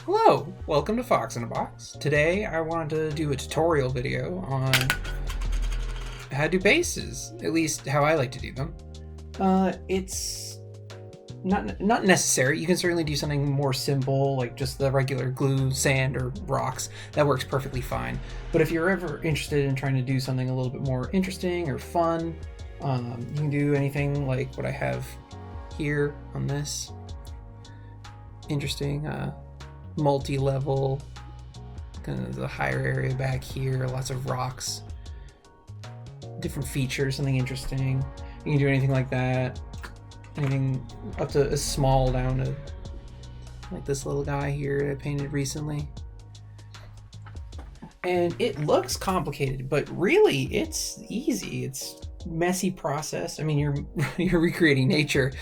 Hello, welcome to Fox in a Box. Today I wanted to do a tutorial video on how to do bases, at least how I like to do them. It's not necessary. You can certainly do something more simple, like just the regular glue, sand, or rocks. That works perfectly fine. But if you're ever interested in trying to do something a little bit more interesting or fun, you can do anything like what I have here on this. Interesting, multi-level, kind of the higher area back here, lots of rocks, different features, something interesting. You can do anything like that, anything up to as small down to like this little guy here I painted recently. And it looks complicated, but really it's easy. It's messy process. I mean, you're recreating nature,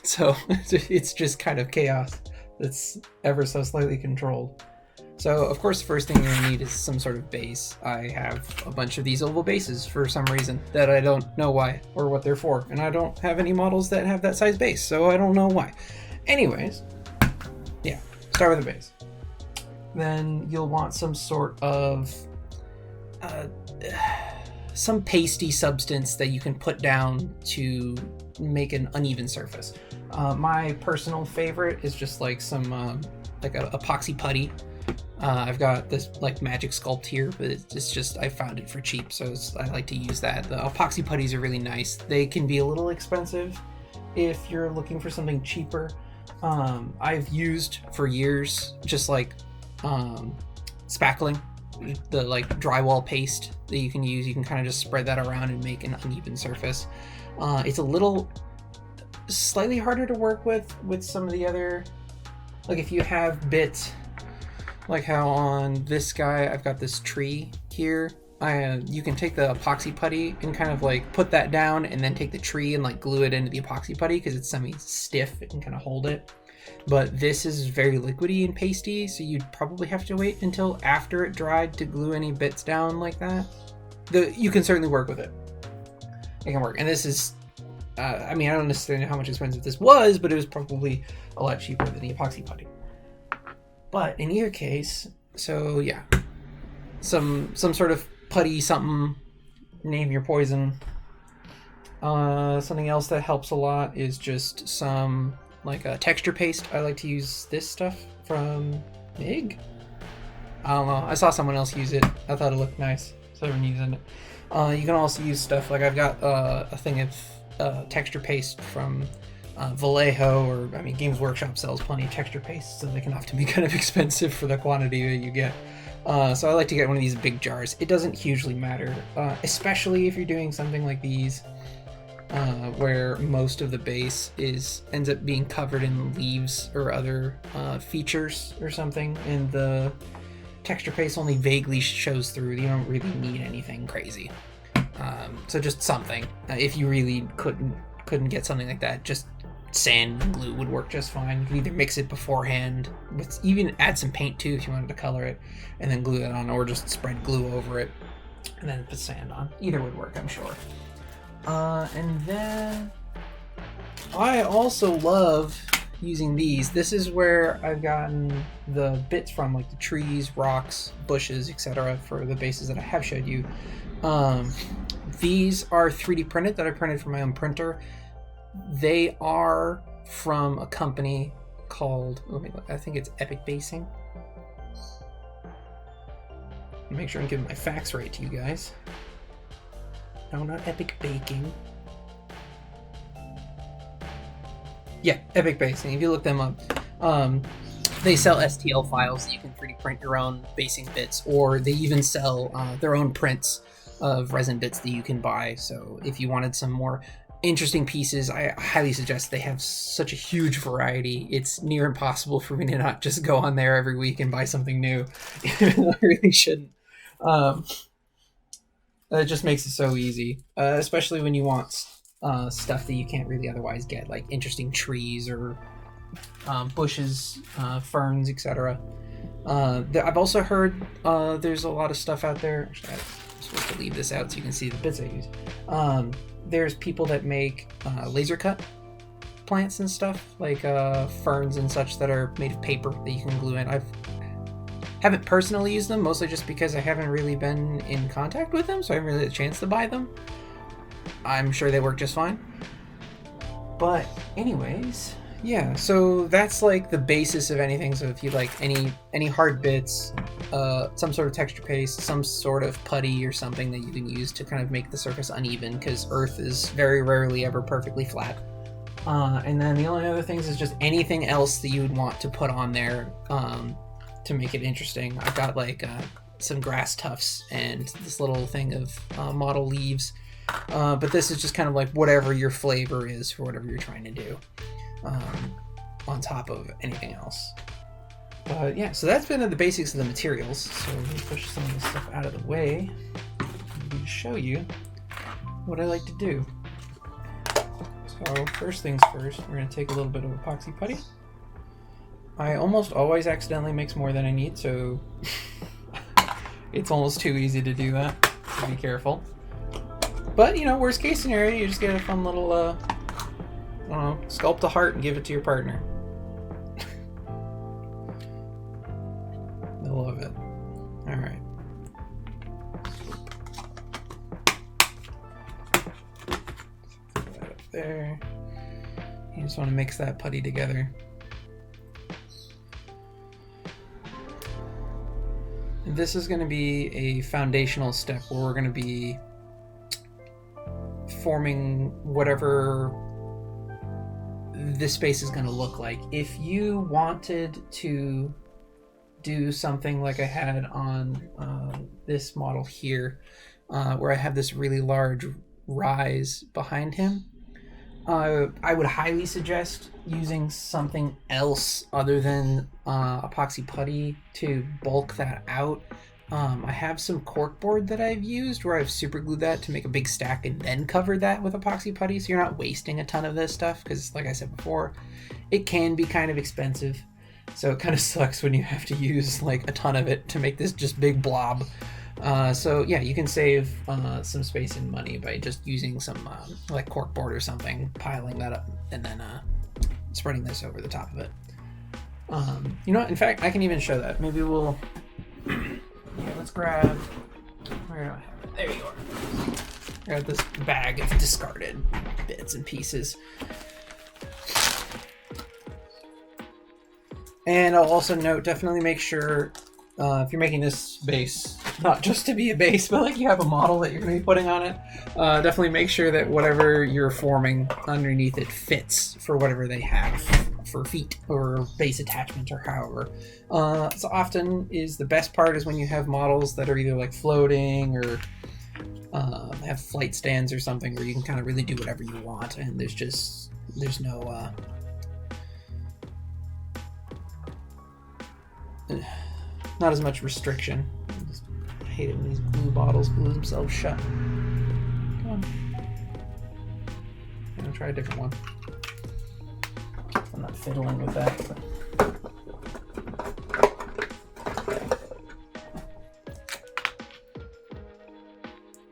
so it's just kind of chaos that's ever so slightly controlled. So of course the first thing you need is some sort of base. I have a bunch of these oval bases for some reason that I don't know why or what they're for, and I don't have any models that have that size base, so I don't know why. Anyways, yeah, start with a base. Then you'll want some sort of some pasty substance that you can put down to make an uneven surface. My personal favorite is just like some like a epoxy putty. I've got this like magic sculpt here, but it's just I found it for cheap, so I like to use that. The epoxy putties are really nice. They can be a little expensive if you're looking for something cheaper. I've used for years just like spackling, the like drywall paste that you can use. You can kind of just spread that around and make an uneven surface. It's a little slightly harder to work with some of the other, like if you have bits like how on this guy I've got this tree here. You can take the epoxy putty and kind of like put that down and then take the tree and like glue it into the epoxy putty because it's semi-stiff. It can kind of hold it. But this is very liquidy and pasty, so you'd probably have to wait until after it dried to glue any bits down like that. You can certainly work with it. It can work. And this is, I mean, I don't necessarily know how much expensive this was, but it was probably a lot cheaper than the epoxy putty. But in either case, so yeah, some sort of putty, something, name your poison. Something else that helps a lot is just some like a texture paste. I like to use this stuff from MIG. I don't know. I saw someone else use it. I thought it looked nice, so I've been using it. You can also use stuff like I've got a thing of texture paste from Vallejo, or I mean, Games Workshop sells plenty of texture paste, so they can often be kind of expensive for the quantity that you get. So I like to get one of these big jars. It doesn't hugely matter, especially if you're doing something like these. Where most of the base ends up being covered in leaves or other features or something, and the texture paste only vaguely shows through. You don't really need anything crazy. So just something. If you really couldn't get something like that, just sand and glue would work just fine. You can either mix it beforehand, even add some paint too if you wanted to color it, and then glue it on, or just spread glue over it and then put sand on. Either would work, I'm sure. And then I also love using these. This is where I've gotten the bits from, like the trees, rocks, bushes, etc. for the bases that I have showed you. These are 3D printed, that I printed from my own printer. They are from a company called, let me look, I think it's Epic Basing. Make sure I'm giving my facts right to you guys. No, not Epic Baking. Yeah, Epic Basing. If you look them up, they sell STL files that you can 3D print your own basing bits, or they even sell their own prints of resin bits that you can buy. So if you wanted some more interesting pieces, I highly suggest. They have such a huge variety. It's near impossible for me to not just go on there every week and buy something new. I really shouldn't. It just makes it so easy, especially when you want stuff that you can't really otherwise get, like interesting trees or bushes, ferns, etc. I've also heard there's a lot of stuff out there. Actually, I'm supposed to leave this out so you can see the bits I use. There's people that make laser cut plants and stuff, like ferns and such that are made of paper that you can glue in. Haven't personally used them, mostly just because I haven't really been in contact with them, so I haven't really had a chance to buy them. I'm sure they work just fine. But anyways, yeah, so that's like the basis of anything. So if you like any hard bits, some sort of texture paste, some sort of putty or something that you can use to kind of make the surface uneven, because Earth is very rarely ever perfectly flat. And then the only other things is just anything else that you would want to put on there to make it interesting. I've got like some grass tufts and this little thing of model leaves. But this is just kind of like whatever your flavor is for whatever you're trying to do on top of anything else. But yeah, so that's been the basics of the materials. So let me push some of this stuff out of the way and show you what I like to do. So first things first, we're going to take a little bit of epoxy putty. I almost always accidentally mix more than I need, so it's almost too easy to do that, so be careful. But, you know, worst case scenario, you just get a fun little, I don't know, sculpt a heart and give it to your partner. They'll love it. Alright. Put that up there. You just want to mix that putty together. And this is going to be a foundational step where we're going to be forming whatever this space is going to look like. If you wanted to do something like I had on this model here, where I have this really large rise behind him, I would highly suggest using something else other than epoxy putty to bulk that out. I have some corkboard that I've used where I've super glued that to make a big stack and then covered that with epoxy putty, so you're not wasting a ton of this stuff, because like I said before, it can be kind of expensive, so it kind of sucks when you have to use like a ton of it to make this just big blob. So yeah, you can save some space and money by just using some like corkboard or something, piling that up, and then spreading this over the top of it. You know what? In fact, I can even show that. Maybe we'll... Yeah, let's grab... Where do I have it? There you are. Grab this bag of discarded bits and pieces. And I'll also note, definitely make sure if you're making this base, not just to be a base, but like you have a model that you're going to be putting on it, definitely make sure that whatever you're forming underneath it fits for whatever they have for feet or base attachment or however. So often is the best part is when you have models that are either like floating or have flight stands or something where you can kind of really do whatever you want, and there's no not as much restriction. I hate it when these glue bottles glue themselves shut. Come on. I'm gonna try a different one. I'm not fiddling with that.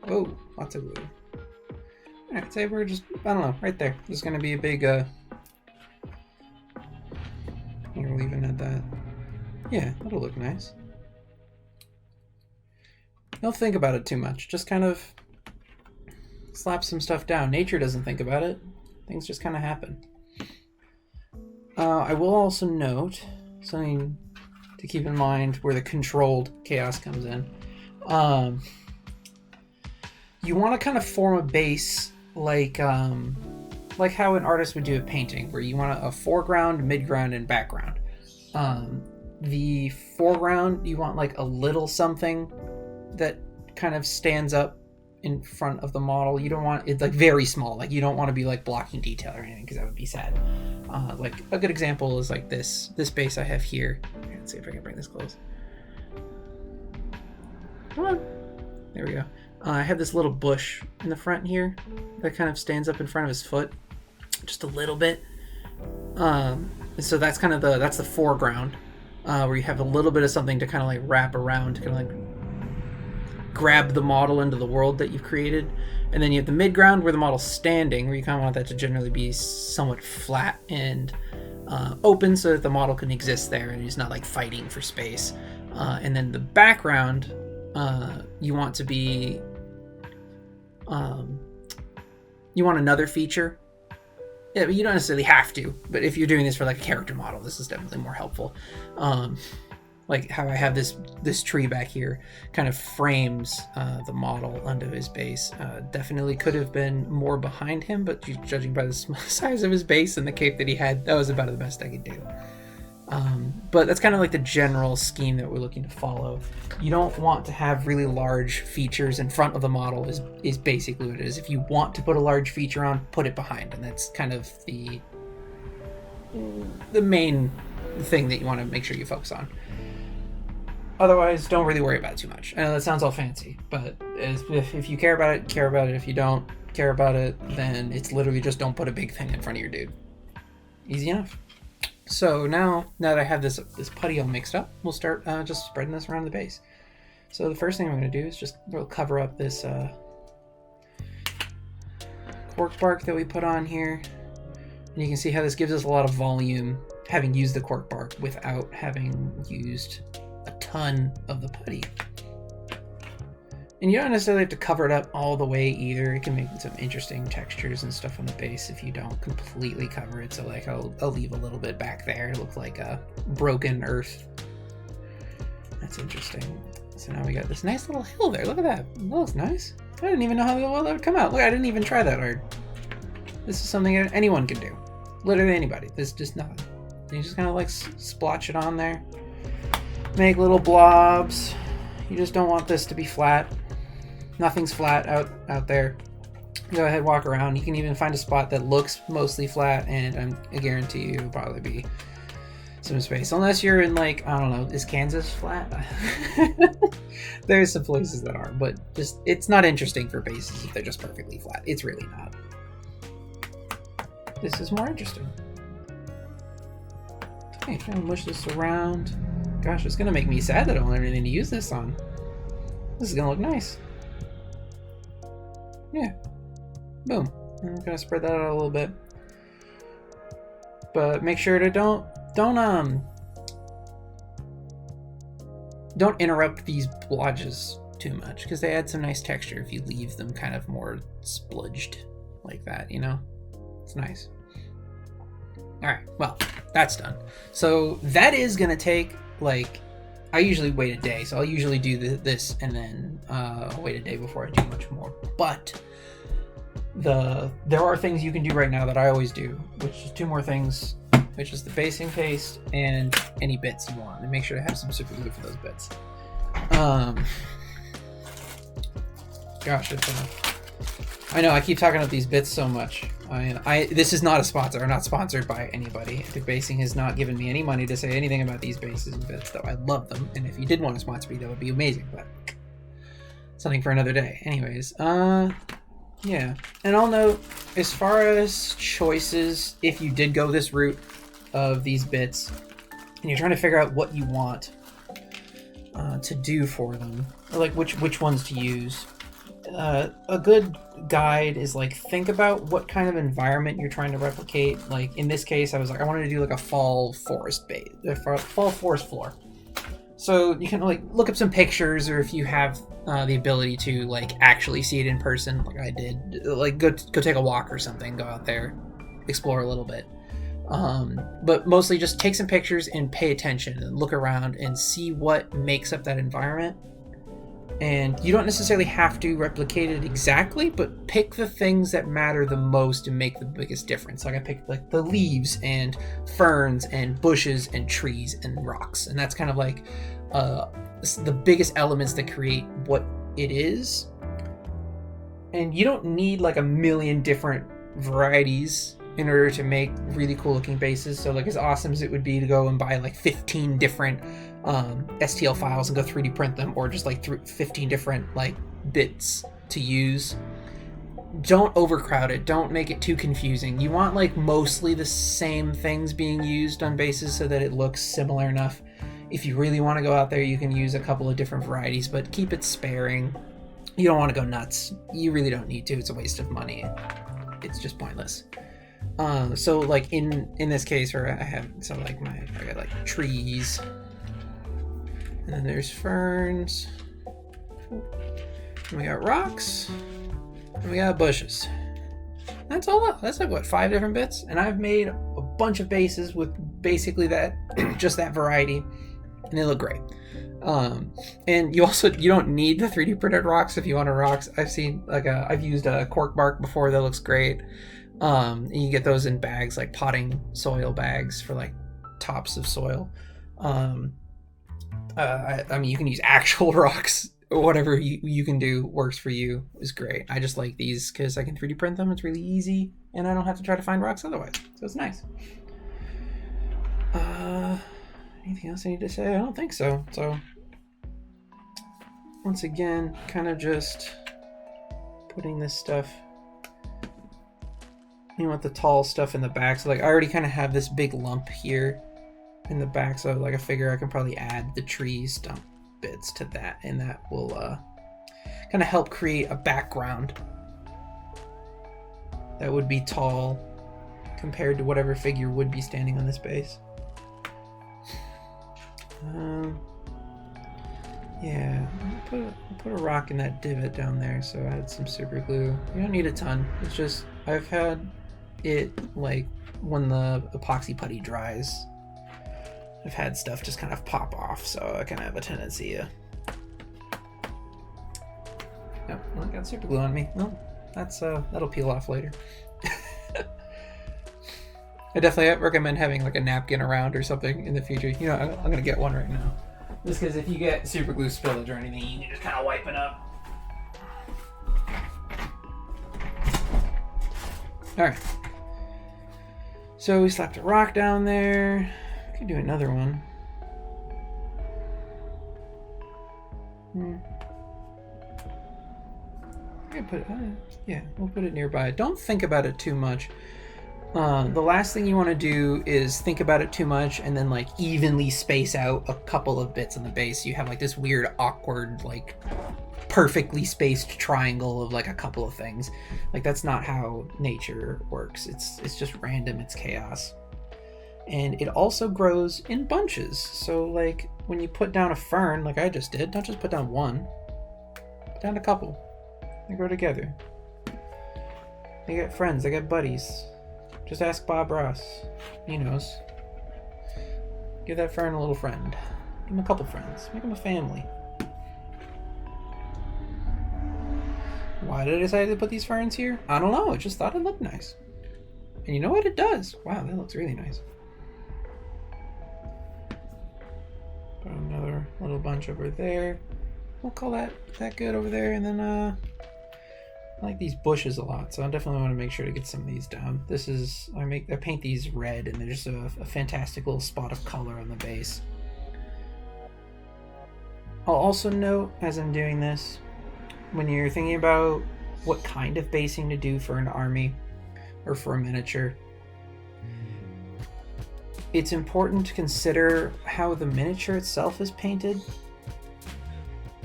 Oh, lots of glue. Alright, say we're just, I don't know, right there. There's gonna be a big, here, we'll even add that. Yeah, that'll look nice. Don't think about it too much. Just kind of slap some stuff down. Nature doesn't think about it. Things just kind of happen. I will also note something to keep in mind where the controlled chaos comes in. You want to kind of form a base like how an artist would do a painting, where you want a foreground, midground, and background. The foreground, you want like a little something that kind of stands up in front of the model. You don't want it like very small, like you don't want to be like blocking detail or anything, because that would be sad. Like a good example is like this base I have here. Let's see if I can bring this close. Come on. There we go. I have this little bush in the front here that kind of stands up in front of his foot just a little bit. So that's kind of that's the foreground, where you have a little bit of something to kind of like wrap around, to kind of like grab the model into the world that you've created. And then you have the mid-ground where the model's standing, where you kind of want that to generally be somewhat flat and open so that the model can exist there and he's not like fighting for space. And then the background, you want to be, you want another feature. Yeah, but you don't necessarily have to, but if you're doing this for like a character model, this is definitely more helpful. Like how I have this tree back here kind of frames the model onto his base. Definitely could have been more behind him, but judging by the size of his base and the cape that he had, that was about the best I could do. But that's kind of like the general scheme that we're looking to follow. You don't want to have really large features in front of the model is basically what it is. If you want to put a large feature on, put it behind, and that's kind of the main thing that you want to make sure you focus on. Otherwise, don't really worry about it too much. I know that sounds all fancy, but if you care about it, care about it. If you don't care about it, then it's literally just don't put a big thing in front of your dude. Easy enough. So now that I have this putty all mixed up, we'll start just spreading this around the base. So the first thing I'm going to do is just cover up this cork bark that we put on here. And you can see how this gives us a lot of volume, having used the cork bark without having used a ton of the putty. And you don't necessarily have to cover it up all the way either. It can make some interesting textures and stuff on the base if you don't completely cover it. So like I'll leave a little bit back there. It looks like a broken earth. That's interesting. So now we got this nice little hill there. Look at that. That looks nice. I didn't even know how well that would come out. Look, I didn't even try that hard. This is something anyone can do. Literally anybody. This is just nothing. You just kind of like splotch it on there. Make little blobs. You just don't want this to be flat. Nothing's flat out there. Go ahead, walk around. You can even find a spot that looks mostly flat, and I guarantee you it'll probably be some space. Unless you're in like, I don't know, is Kansas flat? There's some places that are, but just it's not interesting for bases if they're just perfectly flat. It's really not. This is more interesting. Okay, trying to mush this around. Gosh, it's gonna make me sad that I don't have anything to use this on. This is gonna look nice. Yeah. Boom. I'm gonna spread that out a little bit. But make sure to don't interrupt these blotches too much, because they add some nice texture if you leave them kind of more spludged like that, you know? It's nice. Alright, well, that's done. So that is gonna take, like, I usually wait a day, so I'll usually do this and then wait a day before I do much more. But there are things you can do right now that I always do, which is two more things, which is the basing paste and any bits you want, and make sure to have some super glue for those bits. Gosh, I know I keep talking about these bits so much. This is not a sponsor. I'm not sponsored by anybody. Epic Basing has not given me any money to say anything about these bases and bits, though I love them. And if you did want to sponsor me, that would be amazing. But something for another day. Anyways, yeah. And I'll note, as far as choices, if you did go this route of these bits, and you're trying to figure out what you want to do for them, or like which ones to use, a good guide is like, think about what kind of environment you're trying to replicate. Like in this case, I was like, I wanted to do like a fall forest fall forest floor. So you can like look up some pictures, or if you have the ability to like actually see it in person, like I did, like go take a walk or something, go out there, explore a little bit. But mostly just take some pictures and pay attention and look around and see what makes up that environment. And you don't necessarily have to replicate it exactly, but pick the things that matter the most and make the biggest difference. Like I picked like the leaves and ferns and bushes and trees and rocks. And that's kind of like the biggest elements that create what it is. And you don't need like a million different varieties in order to make really cool looking bases. So like as awesome as it would be to go and buy like 15 different STL files and go 3D print them, or just like 15 different like bits to use, don't overcrowd it. Don't make it too confusing. You want like mostly the same things being used on bases so that it looks similar enough. If you really want to go out there, you can use a couple of different varieties, but keep it sparing. You don't want to go nuts. You really don't need to. It's a waste of money. It's just pointless. So like in this case, where I have some like I got like trees, and then there's ferns, and we got rocks, and we got bushes. That's all. That's like what, 5 different bits, and I've made a bunch of bases with basically that, just that variety, and they look great. And you don't need the 3D printed rocks if you want rocks. I've seen I've used a cork bark before that looks great. And you get those in bags, like potting soil bags for like tops of soil. I mean, you can use actual rocks. Whatever you can do works for you is great. I just like these because I can 3D print them. It's really easy, and I don't have to try to find rocks otherwise. So it's nice. Anything else I need to say? I don't think so. So once again, kind of just putting this stuff, you want the tall stuff in the back. So like I already kind of have this big lump here in the back, so like I figure I can probably add the tree stump bits to that, and that will kind of help create a background that would be tall compared to whatever figure would be standing on this base. Yeah, I'll put a rock in that divot down there, so I had some super glue. You don't need a ton. It's just I've had it like when the epoxy putty dries, I've had stuff just kind of pop off, so I kind of have a tendency to... Oh, well, I got super glue on me. Well, that'll peel off later. I definitely recommend having like a napkin around or something in the future. You know, I'm gonna get one right now. Just because if you get super glue spillage or anything, you can just kind of wipe it up. Alright. So we slapped a rock down there. We could do another one. I could put yeah, we'll put it nearby. Don't think about it too much. The last thing you want to do is think about it too much and then like evenly space out a couple of bits on the base. You have like this weird, awkward, like perfectly spaced triangle of like a couple of things. Like that's not how nature works. It's just random. It's chaos. And it also grows in bunches. So like when you put down a fern, like I just did, don't just put down one. Put down a couple. They grow together. They get friends. They get buddies. Just ask Bob Ross. He knows. Give that fern a little friend. Give him a couple friends. Make him a family. Why did I decide to put these ferns here? I don't know. I just thought it looked nice. And you know what? It does. Wow, that looks really nice. Put another little bunch over there. We'll call that good over there. And then I like these bushes a lot, so I definitely want to make sure to get some of these down. This is, I paint these red, and they're just a fantastic little spot of color on the base. I'll also note, as I'm doing this, when you're thinking about what kind of basing to do for an army, or for a miniature, it's important to consider how the miniature itself is painted,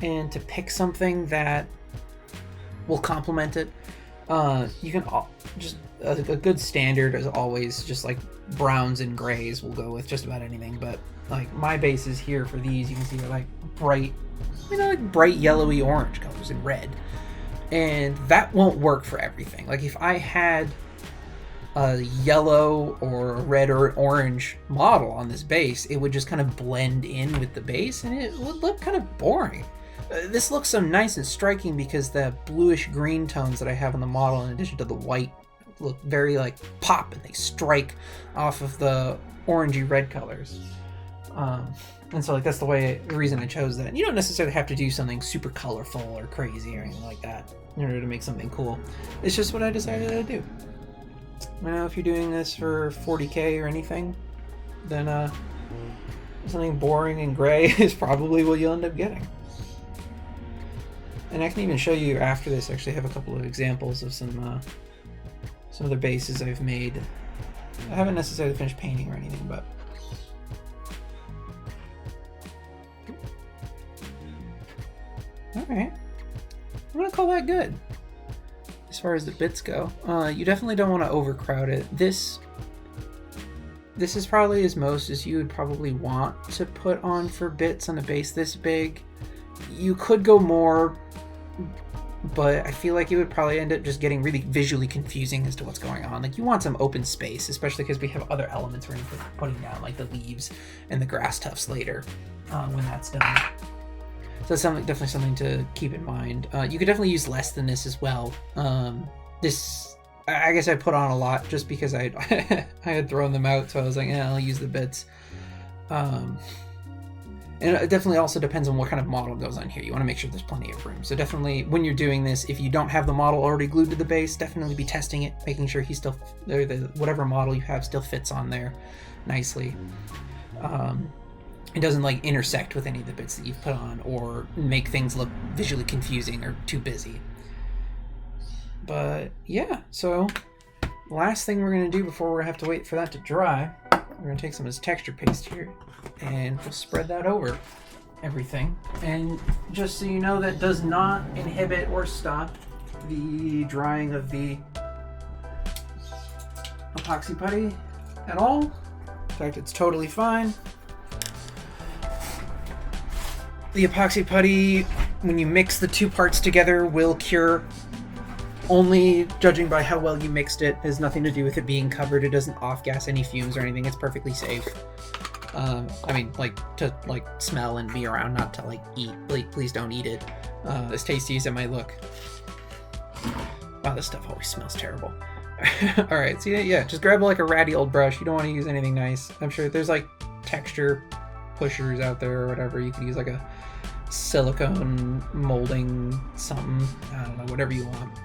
and to pick something that will complement it. You can just a good standard is always just like browns and grays. We'll go with just about anything, but like my bases here for these, you can see are like bright, like bright yellowy orange colors and red, and that won't work for everything. Like if I had a yellow or a red or orange model on this base, it would just kind of blend in with the base, and it would look kind of boring. This looks so nice and striking because the bluish green tones that I have on the model, in addition to the white, look very like pop, and they strike off of the orangey red colors. And so like that's the reason I chose that. You don't necessarily have to do something super colorful or crazy or anything like that in order to make something cool. It's just what I decided to do. Now if you're doing this for 40k or anything, then something boring and gray is probably what you'll end up getting. And I can even show you after this. Actually, I have a couple of examples of some other bases I've made. I haven't necessarily finished painting or anything, but Alright. I'm gonna call that good. As far as the bits go. You definitely don't want to overcrowd it. This is probably as most as you would probably want to put on for bits on a base this big. You could go more, but I feel like it would probably end up just getting really visually confusing as to what's going on. Like, you want some open space, especially because we have other elements we're putting down, like the leaves and the grass tufts later when that's done. So that's definitely something to keep in mind. You could definitely use less than this as well. I guess I put on a lot just because I had thrown them out, so I was like, yeah, I'll use the bits. And it definitely also depends on what kind of model goes on here. You want to make sure there's plenty of room. So definitely, when you're doing this, if you don't have the model already glued to the base, definitely be testing it, making sure whatever model you have still fits on there nicely. It doesn't like intersect with any of the bits that you've put on or make things look visually confusing or too busy. But yeah, so last thing we're going to do before we have to wait for that to dry, we're going to take some of this texture paste here and we'll spread that over everything. And just so you know, that does not inhibit or stop the drying of the epoxy putty at all. In fact, it's totally fine. The epoxy putty, when you mix the two parts together, will cure. Only judging by how well you mixed it. It has nothing to do with it being covered. It doesn't off-gas any fumes or anything. It's perfectly safe. I mean, like, to, like, smell and be around, not to, like, eat. Like, please don't eat it. As tasty as it might look. Wow, this stuff always smells terrible. Alright, so yeah, just grab, like, a ratty old brush. You don't want to use anything nice. I'm sure there's, like, texture pushers out there or whatever. You could use, like, a silicone molding something. I don't know, whatever you want.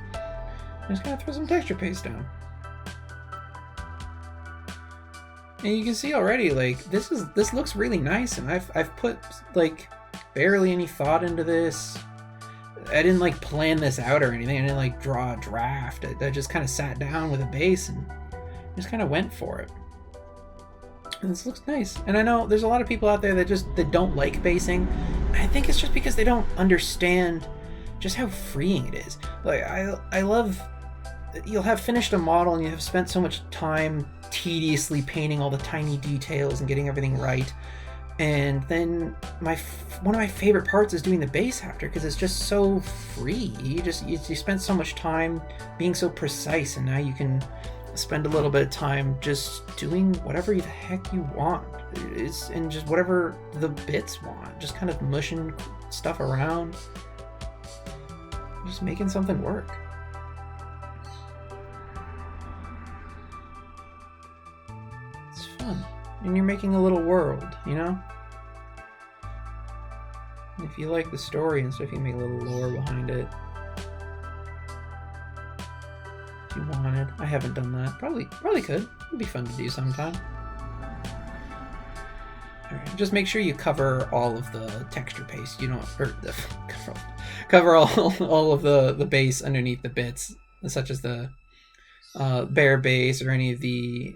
I'm just gonna throw some texture paste down. And you can see already, like, this looks really nice, and I've put, like, barely any thought into this. I didn't, like, plan this out or anything. I didn't, like, draw a draft. I just kind of sat down with a base and just kind of went for it. And this looks nice. And I know there's a lot of people out there that don't like basing. I think it's just because they don't understand just how freeing it is. Like, I love, you'll have finished a model and you have spent so much time tediously painting all the tiny details and getting everything right. And then one of my favorite parts is doing the base after, because it's just so free. You spent so much time being so precise, and now you can spend a little bit of time just doing whatever the heck you want. And just whatever the bits want. Just kind of mushing stuff around. Just making something work. It's fun. And you're making a little world, you know? And if you like the story and stuff, you can make a little lore behind it. If you wanted. I haven't done that. Probably could. It'd be fun to do sometime. Alright, just make sure you cover all of the texture paste. You don't, or the cover all of the base underneath the bits, such as the bare base or any of the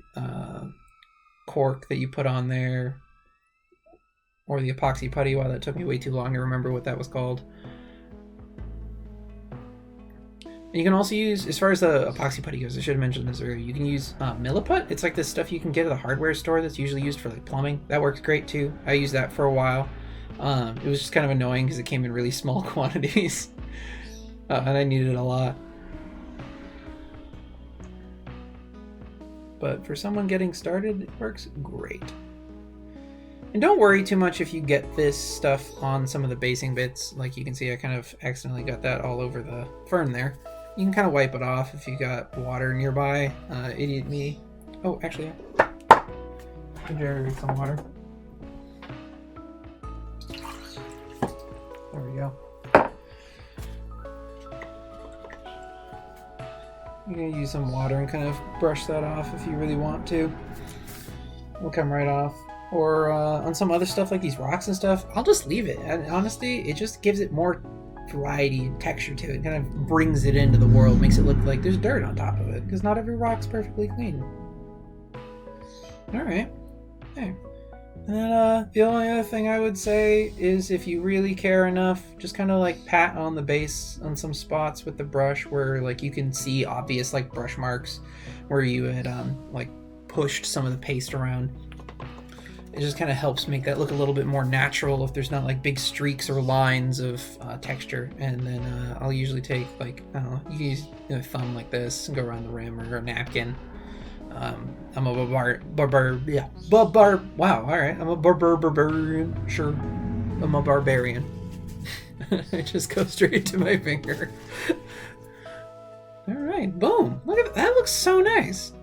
cork that you put on there, or the epoxy putty. Wow, that took me way too long to remember what that was called. And you can also use, as far as the epoxy putty goes, I should have mentioned this earlier, you can use milliput. It's like this stuff you can get at the hardware store that's usually used for like plumbing. That works great too. I used that for a while. It was just kind of annoying because it came in really small quantities. And I needed it a lot. But for someone getting started, it works great. And don't worry too much if you get this stuff on some of the basing bits. Like you can see, I kind of accidentally got that all over the fern there. You can kind of wipe it off if you got water nearby. Idiot me. Oh, actually, generate some water. There we go. You're gonna use some water and kind of brush that off if you really want to. It'll come right off. Or on some other stuff like these rocks and stuff, I'll just leave it. And honestly, it just gives it more variety and texture to it. It kind of brings it into the world, makes it look like there's dirt on top of it, because not every rock's perfectly clean. Alright. Hey. And then the only other thing I would say is if you really care enough, just kind of like pat on the base on some spots with the brush where like you can see obvious like brush marks where you had like pushed some of the paste around. It just kind of helps make that look a little bit more natural if there's not like big streaks or lines of texture. And then I'll usually take like, I don't know, you can use a thumb like this and go around the rim or a napkin. I'm a wow, alright. I'm a barbarian. Sure. I'm a barbarian. I just go straight to my finger. Alright, boom. Look at that. That looks so nice.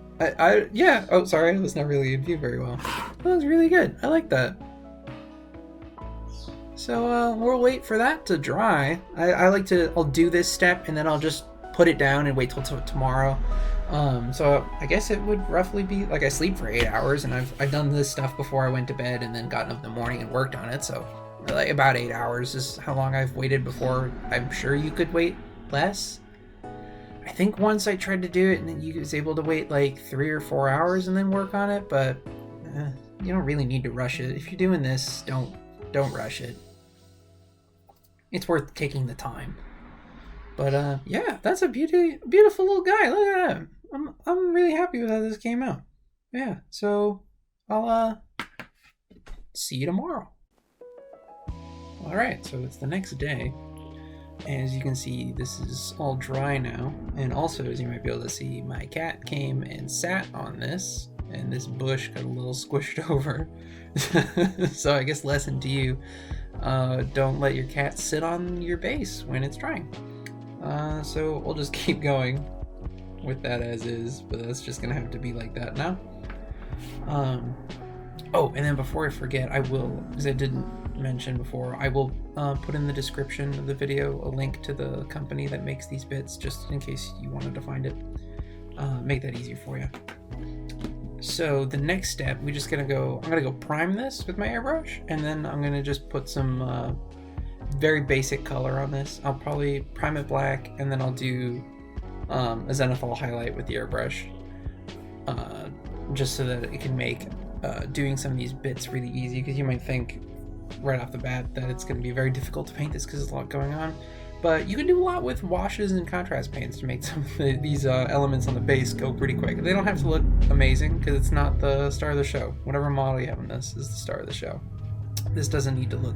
Yeah. Oh, sorry. I was not really in view very well. That was really good. I like that. So, we'll wait for that to dry. I'll do this step and then I'll just put it down and wait till tomorrow. So I guess it would roughly be like I sleep for 8 hours, and I've done this stuff before I went to bed and then gotten up in the morning and worked on it. So like about 8 hours is how long I've waited before. I'm sure you could wait less. I think once I tried to do it and then you was able to wait like 3 or 4 hours and then work on it, but you don't really need to rush it. If you're doing this, don't rush it. It's worth taking the time. But yeah, that's a beautiful little guy. Look at him. I'm really happy with how this came out. Yeah, so I'll see you tomorrow. All right, so it's the next day. As you can see, this is all dry now. And also, as you might be able to see, my cat came and sat on this, and this bush got a little squished over. So I guess lesson to you, don't let your cat sit on your base when it's drying. So we'll just keep going with that as is, but that's just gonna have to be like that now. Oh, and then before I forget, I will, because I didn't mention before, I will put in the description of the video a link to the company that makes these bits, just in case you wanted to find it. Make that easier for you. So the next step, I'm gonna go prime this with my airbrush, and then I'm gonna just put some very basic color on this. I'll probably prime it black, and then I'll do a zenithal highlight with the airbrush, just so that it can make doing some of these bits really easy, because you might think right off the bat that it's going to be very difficult to paint this because there's a lot going on, but you can do a lot with washes and contrast paints to make some of these elements on the base go pretty quick. They don't have to look amazing because it's not the star of the show. Whatever model you have on this is the star of the show. This doesn't need to look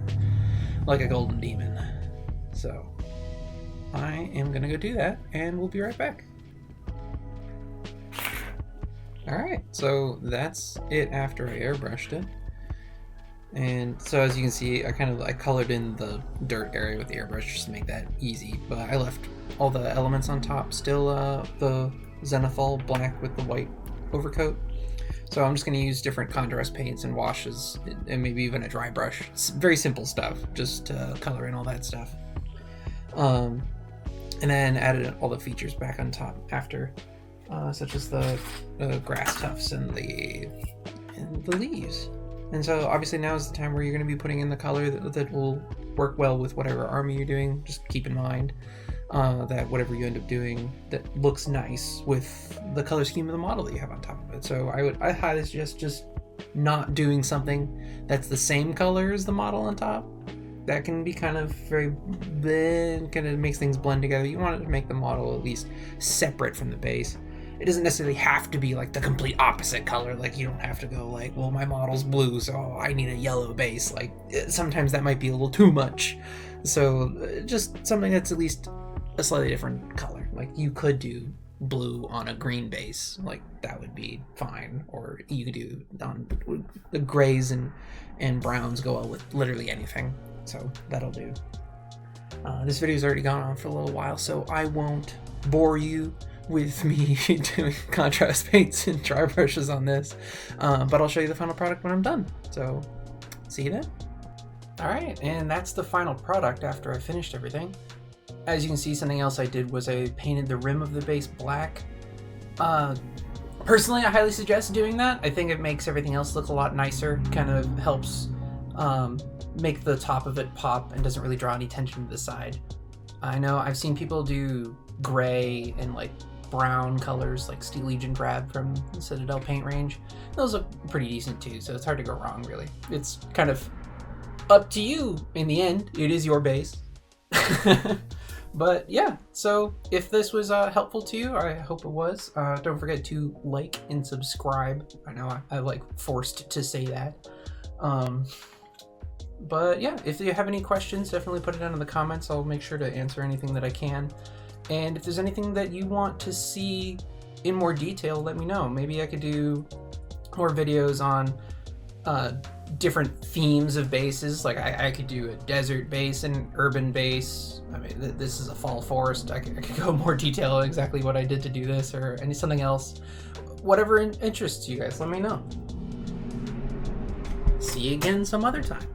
like a golden demon. So I am gonna go do that, and we'll be right back. Alright, so that's it after I airbrushed it. And so as you can see, I colored in the dirt area with the airbrush just to make that easy, but I left all the elements on top still the zenithal black with the white overcoat. So I'm just going to use different contrast paints and washes, and maybe even a dry brush. It's very simple stuff, just to color in all that stuff. And then added all the features back on top after, such as the grass tufts and the leaves. And so obviously now is the time where you're going to be putting in the color that will work well with whatever army you're doing. Just keep in mind that whatever you end up doing that looks nice with the color scheme of the model that you have on top of it. So I highly suggest just not doing something that's the same color as the model on top. That can be kind of very blend, kind of makes things blend together. You want it to make the model at least separate from the base. It doesn't necessarily have to be like the complete opposite color. Like, you don't have to go like, well, my model's blue, so I need a yellow base. Like, sometimes that might be a little too much. So just something that's at least a slightly different color. Like, you could do blue on a green base, like that would be fine. Or you could do on the grays and browns go well with literally anything. So that'll do. This video's already gone on for a little while, so I won't bore you with me doing contrast paints and dry brushes on this, but I'll show you the final product when I'm done. So see you then. All right, and that's the final product after I finished everything. As you can see, something else I did was I painted the rim of the base black. Personally, I highly suggest doing that. I think it makes everything else look a lot nicer. Kind of helps make the top of it pop and doesn't really draw any attention to the side. I know I've seen people do gray and like brown colors like Steel Legion Drab from the Citadel paint range. Those look pretty decent too, so it's hard to go wrong, really. It's kind of up to you in the end. It is your base. But yeah, so if this was helpful to you, I hope it was. Don't forget to like and subscribe. I know I like forced to say that. But yeah, if you have any questions, definitely put it down in the comments. I'll make sure to answer anything that I can. And if there's anything that you want to see in more detail, let me know. Maybe I could do more videos on different themes of bases. Like I could do a desert base and an urban base. I mean, this is a fall forest. I could go more detail on exactly what I did to do this or something else. Whatever interests you guys, let me know. See you again some other time.